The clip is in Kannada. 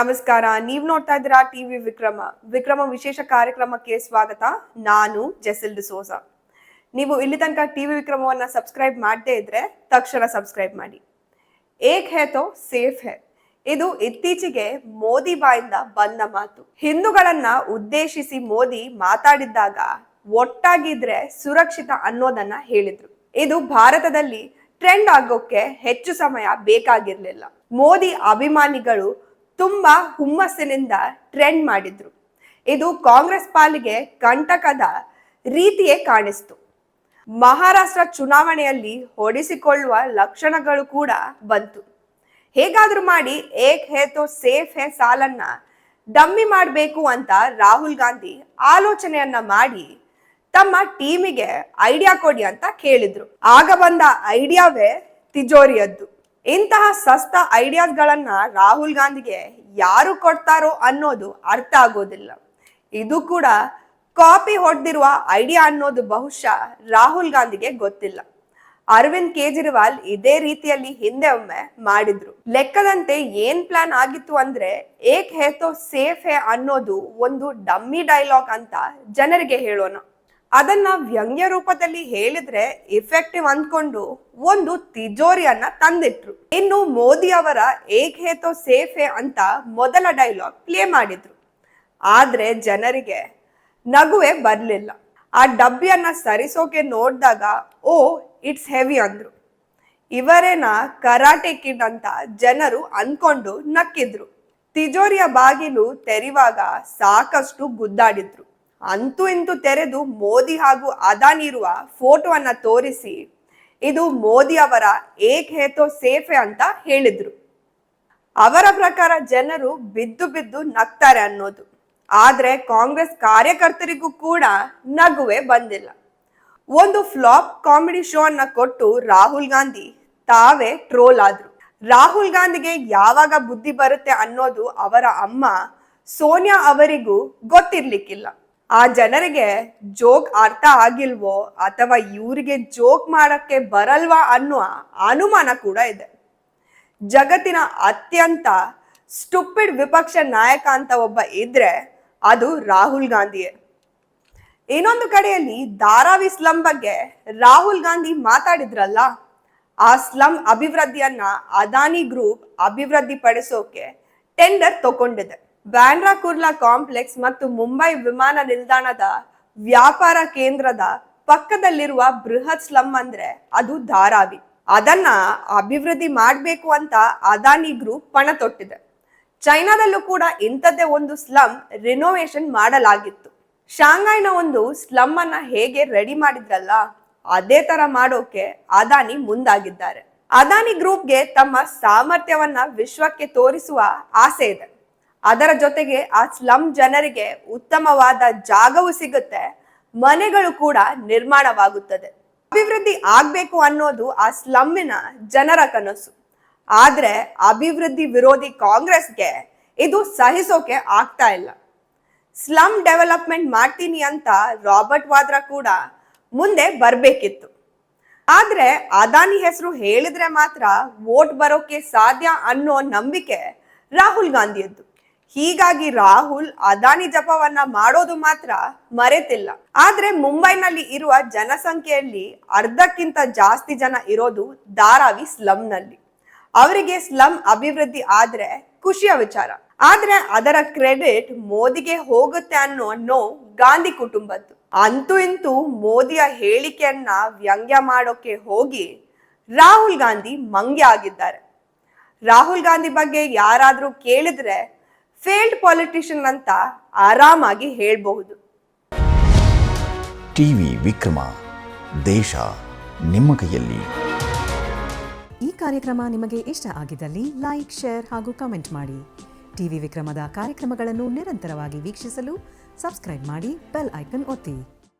ನಮಸ್ಕಾರ. ನೀವು ನೋಡ್ತಾ ಇದ್ದೀರಾ ಟಿವಿ ವಿಕ್ರಮ ವಿಶೇಷ ಕಾರ್ಯಕ್ರಮಕ್ಕೆ ಸ್ವಾಗತ. ನಾನು ಜೆಸಿಲ್ ಡಿಸೋಜಾ. ನೀವು ಇಲ್ಲಿ ತನಕ ಟಿವಿ ವಿಕ್ರಮವನ್ನ ಸಬ್ಸ್ಕ್ರೈಬ್ ಮಾಡದೇ ಇದ್ರೆ ತಕ್ಷಣ ಸಬ್ಸ್ಕ್ರೈಬ್ ಮಾಡಿ. ಏಕ್ ಹೈ ತೋ ಸೇಫ್ ಹೈ, ಇದು ಇತ್ತೀಚೆಗೆ ಮೋದಿ ಬಾಯಿಂದ ಬಂದ ಮಾತು. ಹಿಂದೂಗಳನ್ನ ಉದ್ದೇಶಿಸಿ ಮೋದಿ ಮಾತಾಡಿದ್ದಾಗ ಒಟ್ಟಾಗಿದ್ರೆ ಸುರಕ್ಷಿತ ಅನ್ನೋದನ್ನ ಹೇಳಿದ್ರು. ಇದು ಭಾರತದಲ್ಲಿ ಟ್ರೆಂಡ್ ಆಗೋಕೆ ಹೆಚ್ಚು ಸಮಯ ಬೇಕಾಗಿರ್ಲಿಲ್ಲ. ಮೋದಿ ಅಭಿಮಾನಿಗಳು ತುಂಬಾ ಹುಮ್ಮಸ್ಸಿನಿಂದ ಟ್ರೆಂಡ್ ಮಾಡಿದ್ರು. ಇದು ಕಾಂಗ್ರೆಸ್ ಪಾಲಿಗೆ ಕಂಟಕದ ರೀತಿಯೇ ಕಾಣಿಸ್ತು. ಮಹಾರಾಷ್ಟ್ರ ಚುನಾವಣೆಯಲ್ಲಿ ಹೊಡೆಸಿಕೊಳ್ಳುವ ಲಕ್ಷಣಗಳು ಕೂಡ ಬಂತು. ಹೇಗಾದ್ರೂ ಮಾಡಿ ಏಕ್ ಹೈ ತೋ ಸೇಫ್ ಹೈ ಸಾಲನ್ನ ಡಮ್ಮಿ ಮಾಡಬೇಕು ಅಂತ ರಾಹುಲ್ ಗಾಂಧಿ ಆಲೋಚನೆಯನ್ನ ಮಾಡಿ ತಮ್ಮ ಟೀಮಿಗೆ ಐಡಿಯಾ ಕೊಡಿ ಅಂತ ಕೇಳಿದ್ರು. ಆಗ ಬಂದ ಐಡಿಯಾವೇ ತಿಜೋರಿಯದ್ದು. ಇಂತಹ ಸಸ್ತ ಐಡಿಯಾಸ್ಗಳನ್ನ ರಾಹುಲ್ ಗಾಂಧಿಗೆ ಯಾರು ಕೊಡ್ತಾರೋ ಅನ್ನೋದು ಅರ್ಥ ಆಗೋದಿಲ್ಲ. ಇದು ಕೂಡ ಕಾಪಿ ಹೊಡೆದಿರುವ ಐಡಿಯಾ ಅನ್ನೋದು ಬಹುಶಃ ರಾಹುಲ್ ಗಾಂಧಿಗೆ ಗೊತ್ತಿಲ್ಲ. ಅರವಿಂದ್ ಕೇಜ್ರಿವಾಲ್ ಇದೇ ರೀತಿಯಲ್ಲಿ ಹಿಂದೆ ಒಮ್ಮೆ ಮಾಡಿದ್ರು. ಲೆಕ್ಕದಂತೆ ಏನ್ ಪ್ಲಾನ್ ಆಗಿತ್ತು ಅಂದ್ರೆ ಏಕ್ ಹೈ ತೋ ಸೇಫ್ ಹೈ ಅನ್ನೋದು ಒಂದು ಡಮ್ಮಿ ಡೈಲಾಗ್ ಅಂತ ಜನರಿಗೆ ಹೇಳೋಣ. ಅದನ್ನ ವ್ಯಂಗ್ಯ ರೂಪದಲ್ಲಿ ಹೇಳಿದ್ರೆ ಇಫೆಕ್ಟಿವ್ ಅಂದ್ಕೊಂಡು ಒಂದು ತಿಜೋರಿಯನ್ನ ತಂದಿಟ್ರು. ಇನ್ನು ಮೋದಿ ಅವರ ಏಕ್ ಹೈ ತೋ ಸೇಫ್ ಹೈ ಅಂತ ಮೊದಲ ಡೈಲಾಗ್ ಪ್ಲೇ ಮಾಡಿದ್ರು. ಆದ್ರೆ ಜನರಿಗೆ ನಗುವೆ ಬರ್ಲಿಲ್ಲ. ಆ ಡಬ್ಬಿಯನ್ನ ಸರಿಸೋಕೆ ನೋಡಿದಾಗ ಓ ಇಟ್ಸ್ ಹೆವಿ ಅಂದ್ರು. ಇವರೇನ ಕರಾಟೆ ಕಿಡ್ ಅಂತ ಜನರು ಅನ್ಕೊಂಡು ನಕ್ಕಿದ್ರು. ತಿಜೋರಿಯ ಬಾಗಿಲು ತೆರೆಯುವಾಗ ಸಾಕಷ್ಟು ಗುದ್ದಾಡಿದ್ರು. ಅಂತೂ ಇಂತೂ ತೆರೆದು ಮೋದಿ ಹಾಗೂ ಅದಾನಿ ಇರುವ ಫೋಟೋವನ್ನ ತೋರಿಸಿ ಇದು ಮೋದಿ ಅವರ ಏಕ್ ಹೈ ತೋ ಸೇಫ್ ಹೈ ಅಂತ ಹೇಳಿದ್ರು. ಅವರ ಪ್ರಕಾರ ಜನರು ಬಿದ್ದು ಬಿದ್ದು ನಗ್ತಾರೆ ಅನ್ನೋದು. ಆದ್ರೆ ಕಾಂಗ್ರೆಸ್ ಕಾರ್ಯಕರ್ತರಿಗೂ ಕೂಡ ನಗುವೆ ಬಂದಿಲ್ಲ. ಒಂದು ಫ್ಲಾಪ್ ಕಾಮಿಡಿ ಶೋ ಅನ್ನ ಕೊಟ್ಟು ರಾಹುಲ್ ಗಾಂಧಿ ತಾವೇ ಟ್ರೋಲ್ ಆದ್ರು. ರಾಹುಲ್ ಗಾಂಧಿಗೆ ಯಾವಾಗ ಬುದ್ಧಿ ಬರುತ್ತೆ ಅನ್ನೋದು ಅವರ ಅಮ್ಮ ಸೋನಿಯಾ ಅವರಿಗೂ ಗೊತ್ತಿರ್ಲಿಕ್ಕಿಲ್ಲ. ಆ ಜನರಿಗೆ ಜೋಕ್ ಅರ್ಥ ಆಗಿಲ್ವೋ ಅಥವಾ ಇವರಿಗೆ ಜೋಕ್ ಮಾಡಕ್ಕೆ ಬರಲ್ವಾ ಅನ್ನುವ ಅನುಮಾನ ಕೂಡ ಇದೆ. ಜಗತ್ತಿನ ಅತ್ಯಂತ ಸ್ಟುಪಿಡ್ ವಿಪಕ್ಷ ನಾಯಕ ಅಂತ ಒಬ್ಬ ಇದ್ರೆ ಅದು ರಾಹುಲ್ ಗಾಂಧಿಯೇ. ಇನ್ನೊಂದು ಕಡೆಯಲ್ಲಿ ಧಾರಾವಿ ಸ್ಲಂ ಬಗ್ಗೆ ರಾಹುಲ್ ಗಾಂಧಿ ಮಾತಾಡಿದ್ರಲ್ಲ, ಆ ಸ್ಲಂ ಅಭಿವೃದ್ಧಿಯನ್ನ ಅದಾನಿ ಗ್ರೂಪ್ ಅಭಿವೃದ್ಧಿ ಪಡಿಸೋಕೆ ಟೆಂಡರ್ ತಗೊಂಡಿದೆ. ಬ್ಯಾಂಡ್ರಾ ಕುರ್ಲಾ ಕಾಂಪ್ಲೆಕ್ಸ್ ಮತ್ತು ಮುಂಬೈ ವಿಮಾನ ನಿಲ್ದಾಣದ ವ್ಯಾಪಾರ ಕೇಂದ್ರದ ಪಕ್ಕದಲ್ಲಿರುವ ಬೃಹತ್ ಸ್ಲಂ ಅಂದ್ರೆ ಅದು ಧಾರಾವಿ. ಅದನ್ನ ಅಭಿವೃದ್ಧಿ ಮಾಡಬೇಕು ಅಂತ ಅದಾನಿ ಗ್ರೂಪ್ ಪಣ ತೊಟ್ಟಿದೆ. ಚೈನಾದಲ್ಲೂ ಕೂಡ ಇಂಥದ್ದೇ ಒಂದು ಸ್ಲಂ ರಿನೋವೇಷನ್ ಮಾಡಲಾಗಿತ್ತು. ಶಾಂಘೈನ ಒಂದು ಸ್ಲಂ ಅನ್ನ ಹೇಗೆ ರೆಡಿ ಮಾಡಿದ್ರಲ್ಲ ಅದೇ ತರ ಮಾಡೋಕೆ ಅದಾನಿ ಮುಂದಾಗಿದ್ದಾರೆ. ಅದಾನಿ ಗ್ರೂಪ್ಗೆ ತಮ್ಮ ಸಾಮರ್ಥ್ಯವನ್ನ ವಿಶ್ವಕ್ಕೆ ತೋರಿಸುವ ಆಸೆ ಇದೆ. ಅದರ ಜೊತೆಗೆ ಆ ಸ್ಲಂ ಜನರಿಗೆ ಉತ್ತಮವಾದ ಜಾಗವೂ ಸಿಗುತ್ತೆ, ಮನೆಗಳು ಕೂಡ ನಿರ್ಮಾಣವಾಗುತ್ತದೆ. ಅಭಿವೃದ್ಧಿ ಆಗ್ಬೇಕು ಅನ್ನೋದು ಆ ಸ್ಲಮ್ಮಿನ ಜನರ ಕನಸು. ಆದ್ರೆ ಅಭಿವೃದ್ಧಿ ವಿರೋಧಿ ಕಾಂಗ್ರೆಸ್ಗೆ ಇದು ಸಹಿಸೋಕೆ ಆಗ್ತಾ ಇಲ್ಲ. ಸ್ಲಂ ಡೆವಲಪ್ಮೆಂಟ್ ಮಾಡ್ತೀನಿ ಅಂತ ರಾಬರ್ಟ್ ವಾದ್ರಾ ಕೂಡ ಮುಂದೆ ಬರ್ಬೇಕಿತ್ತು. ಆದ್ರೆ ಅದಾನಿ ಹೆಸರು ಹೇಳಿದ್ರೆ ಮಾತ್ರ ವೋಟ್ ಬರೋಕೆ ಸಾಧ್ಯ ಅನ್ನೋ ನಂಬಿಕೆ ರಾಹುಲ್ ಗಾಂಧಿಯದ್ದು. ಹೀಗಾಗಿ ರಾಹುಲ್ ಅದಾನಿ ಜಪವನ್ನ ಮಾಡೋದು ಮಾತ್ರ ಮರೆತಿಲ್ಲ. ಆದ್ರೆ ಮುಂಬೈನಲ್ಲಿ ಇರುವ ಜನಸಂಖ್ಯೆಯಲ್ಲಿ ಅರ್ಧಕ್ಕಿಂತ ಜಾಸ್ತಿ ಜನ ಇರೋದು ಧಾರಾವಿ ಸ್ಲಂನಲ್ಲಿ. ಅವರಿಗೆ ಸ್ಲಂ ಅಭಿವೃದ್ಧಿ ಆದ್ರೆ ಖುಷಿಯ ವಿಚಾರ. ಆದ್ರೆ ಅದರ ಕ್ರೆಡಿಟ್ ಮೋದಿಗೆ ಹೋಗುತ್ತೆ ಅನ್ನೋ ನೋವು ಗಾಂಧಿ ಕುಟುಂಬದ್ದು. ಅಂತೂ ಇಂತೂ ಮೋದಿಯ ಹೇಳಿಕೆಯನ್ನ ವ್ಯಂಗ್ಯ ಮಾಡೋಕೆ ಹೋಗಿ ರಾಹುಲ್ ಗಾಂಧಿ ಮಂಗ್ಯ ಆಗಿದ್ದಾರೆ. ರಾಹುಲ್ ಗಾಂಧಿ ಬಗ್ಗೆ ಯಾರಾದ್ರೂ ಕೇಳಿದ್ರೆ ಫೇಲ್ಡ್ ಪಾಲಿಟಿಷಿಯನ್ ಅಂತ ಆರಾಮಾಗಿ ಹೇಳ್ಬಹುದು. ಟಿವಿ ವಿಕ್ರಮ, ದೇಶ ನಿಮ್ಮ ಕೈಯಲ್ಲಿ. ಈ ಕಾರ್ಯಕ್ರಮ ನಿಮಗೆ ಇಷ್ಟ ಆಗಿದ್ದಲ್ಲಿ ಲೈಕ್, ಶೇರ್ ಹಾಗೂ ಕಮೆಂಟ್ ಮಾಡಿ. ಟಿವಿ ವಿಕ್ರಮದ ಕಾರ್ಯಕ್ರಮಗಳನ್ನು ನಿರಂತರವಾಗಿ ವೀಕ್ಷಿಸಲು ಸಬ್ಸ್ಕ್ರೈಬ್ ಮಾಡಿ, ಬೆಲ್ ಐಕನ್ ಒತ್ತಿ.